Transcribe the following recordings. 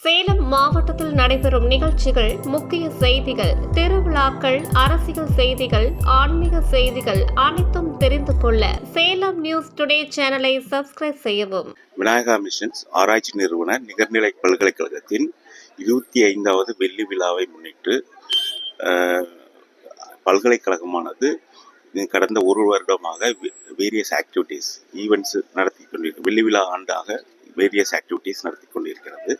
சேலம் மாவட்டத்தில் நடைபெறும் நிகழ்ச்சிகள், முக்கிய செய்திகள், திருவிழாக்கள், அரசியல் செய்திகள், ஆன்மீக செய்திகள் அனைத்தும் தெரிந்து கொள்ள சேலம் நியூஸ் டுடே சேனலை சப்ஸ்கிரைப் செய்யவும். விநாயகா மிஷன்ஸ் ஆராய்ச்சி நிறுவன நிகர்நிலை பல்கலைக்கழகத்தின் 25வது வெள்ளி விழாவை முன்னிட்டு பல்கலைக்கழகமானது கடந்த ஒரு வருடமாக வேரியஸ் ஆக்டிவிட்டீஸ் ஈவெண்ட்ஸ் நடத்தி கொண்டிருக்கிறது. வெள்ளி விழா ஆண்டாக வேரியஸ் ஆக்டிவிட்டீஸ் நடத்தி கொண்டிருக்கிறது.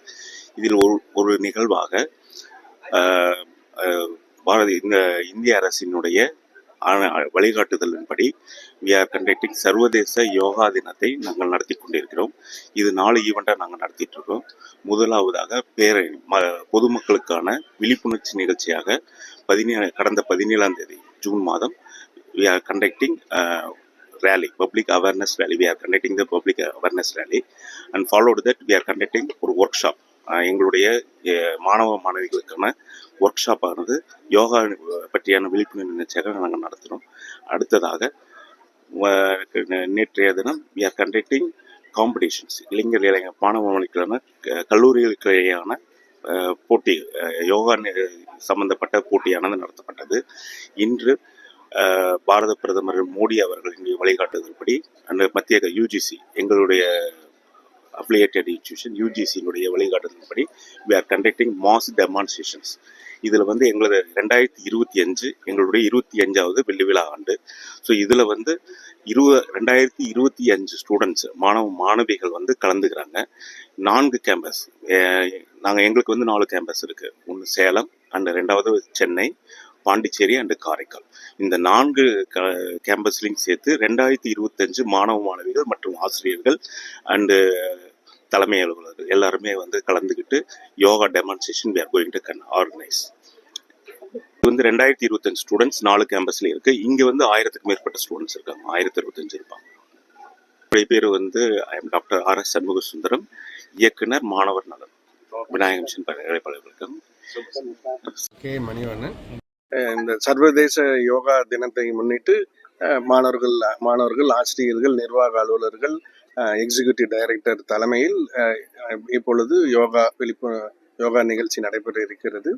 இதில் ஒரு நிகழ்வாக இந்த இந்திய அரசினுடைய வழிகாட்டுதலின்படி we are conducting சர்வதேச யோகா தினத்தை நாங்கள் நடத்தி கொண்டிருக்கிறோம். இது 4 ஈவெண்ட்டாக நாங்கள் நடத்திட்டு இருக்கோம். முதலாவதாக பொதுமக்களுக்கான விழிப்புணர்ச்சி நிகழ்ச்சியாக கடந்த 17ஆம் தேதி ஜூன் மாதம் we are conducting rally, public awareness rally. We are conducting the public awareness rally and followed that we are conducting ஒரு workshop. எங்களுடைய மாணவ மாணவிகளுக்கான ஒர்க் ஷாப் ஆனது யோகா பற்றியான விழிப்புணர்வு நிகழ்ச்சியாக நாங்கள் நடத்தினோம். அடுத்ததாக நேற்றைய தினம் we are conducting காம்படிஷன்ஸ், இளைஞர் மாணவ மாணவிகளுக்கான கல்லூரிகளுக்கிடையான போட்டி, யோகா சம்பந்தப்பட்ட போட்டியானது நடத்தப்பட்டது. இன்று பாரத பிரதமர் மோடி அவர்களின் வழிகாட்டுதல்படி அந்த மத்திய யூஜிசி, எங்களுடைய அஃபிலியேட்டட் இன்ஸ்டிடியூஷன் யூஜிசியினுடைய வழிகாட்டுதல்படி we are conducting mass demonstrations. இதில் எங்களது 2025 எங்களுடைய 25வது வெள்ளி விழா ஆண்டு. ஸோ இதில் 2025 ஸ்டூடெண்ட்ஸ் மாணவிகள் கலந்துக்கிறாங்க. 4 கேம்பஸ், எங்களுக்கு 4 கேம்பஸ் இருக்குது. ஒன்று சேலம், அண்ட் 2வது சென்னை, பாண்டிச்சேரி அண்டு காரைக்கால். இந்த 4 கேம்பஸ்லையும் சேர்த்து 2025 மாணவ மாணவிகள் மற்றும் ஆசிரியர்கள் அண்டு தலைமை அலுவலர்கள் எல்லாருமே கலந்துக்கிட்டு yoga demonstration we are going to organize. 2025 students 4 கேம்பஸ்ல இருக்கு. இங்க 1000க்கும் மேற்பட்ட ஸ்டூடெண்ட்ஸ் இருக்காங்க. 1025 இருப்பாங்க. என்னுடைய பேர் I am doctor RS. Shanmuga Sundaram, இயக்குனர் மாணவர் நலன், விநாயக மிஷன் பல்கலைக்கழகம். கே. மணிவண்ணன். இந்த சர்வதேச யோகா தினத்தை முன்னிட்டு மாணவர்கள், ஆசிரியர்கள், நிர்வாக அலுவலர்கள், எக்ஸிக்யூட்டிவ் டைரக்டர் தலைமையில் இப்பொழுது யோகா நிகழ்ச்சி நடைபெற இருக்கிறது.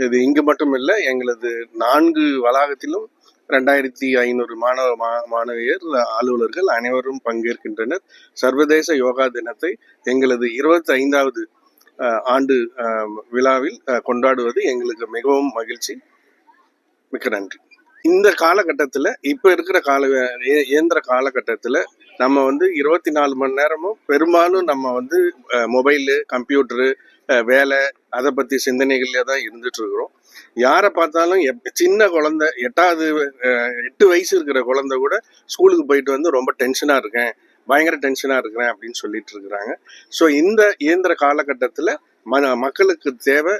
இது இங்கு மட்டும் இல்லை, எங்களது 4 வளாகத்திலும் 2500 மாணவியர், அலுவலர்கள் அனைவரும் பங்கேற்கின்றனர். சர்வதேச யோகா தினத்தை எங்களது 25வது ஆண்டு விழாவில் கொண்டாடுவது எங்களுக்கு மிகவும் மகிழ்ச்சி. மிக்க நன்றி. இந்த காலகட்டத்தில், இப்போ இருக்கிற இயந்திர காலகட்டத்தில் நம்ம 24 மணி நேரமும் பெரும்பாலும் நம்ம மொபைலு, கம்ப்யூட்டரு, வேலை, அதை பற்றி சிந்தனைகளே தான் இருந்துட்டு இருக்கிறோம். யாரை பார்த்தாலும் சின்ன குழந்தை, 8 வயசு இருக்கிற குழந்தை கூட ஸ்கூலுக்கு போயிட்டு ரொம்ப டென்ஷனாக இருக்கேன், பயங்கர டென்ஷனாக இருக்கிறேன் அப்படின்னு சொல்லிட்டு இருக்கிறாங்க. ஸோ இந்த இயந்திர காலகட்டத்தில் மக்களுக்கு தேவை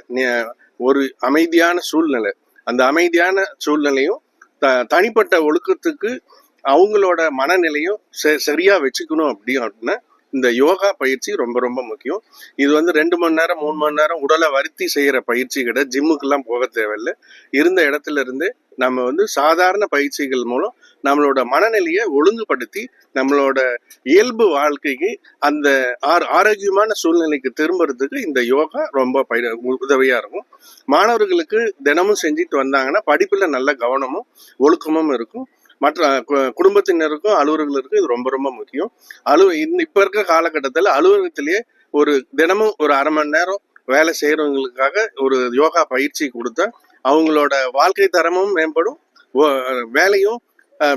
ஒரு அமைதியான சூழ்நிலை. அந்த அமைதியான சூழ்நிலையும் தனிப்பட்ட ஒழுக்கத்துக்கு அவங்களோட மனநிலையும் சரியா வச்சுக்கணும் அப்படின்னா இந்த யோகா பயிற்சி ரொம்ப ரொம்ப முக்கியம். இது 2 மணி நேரம் 3 மணி நேரம் உடலை வருத்தி செய்யற பயிற்சி கிடையாது. ஜிம்முக்கெல்லாம் போக தேவையில்லை. இருந்த இடத்துல இருந்து நம்ம சாதாரண பயிற்சிகள் மூலம் நம்மளோட மனநிலையை ஒழுங்குபடுத்தி நம்மளோட இயல்பு வாழ்க்கைக்கு, அந்த ஆரோக்கியமான சூழ்நிலைக்கு திரும்புறதுக்கு இந்த யோகா ரொம்ப உதவியா இருக்கும். மாணவர்களுக்கு தினமும் செஞ்சுட்டு வந்தாங்கன்னா படிப்புல நல்ல கவனமும் ஒழுக்கமும் இருக்கும். மற்ற குடும்பத்தினருக்கும் அலுவலர்களுக்கும் இது ரொம்ப ரொம்ப முக்கியம். இப்ப இருக்கிற காலகட்டத்தில் அலுவலகத்திலேயே தினமும் ஒரு அரை மணி நேரம் வேலை செய்யறவங்களுக்காக ஒரு யோகா பயிற்சி கொடுத்தா அவங்களோட வாழ்க்கை தரமும் மேம்படும்,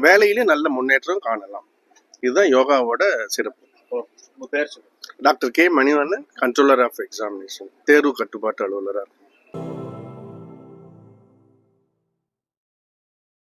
வேலையிலும் நல்ல முன்னேற்றம் காணலாம். இதுதான் யோகாவோட சிறப்பு. Doctor K. Manivannan, controller of examination, தேர்வு கட்டுப்பாட்டு அலுவலராக.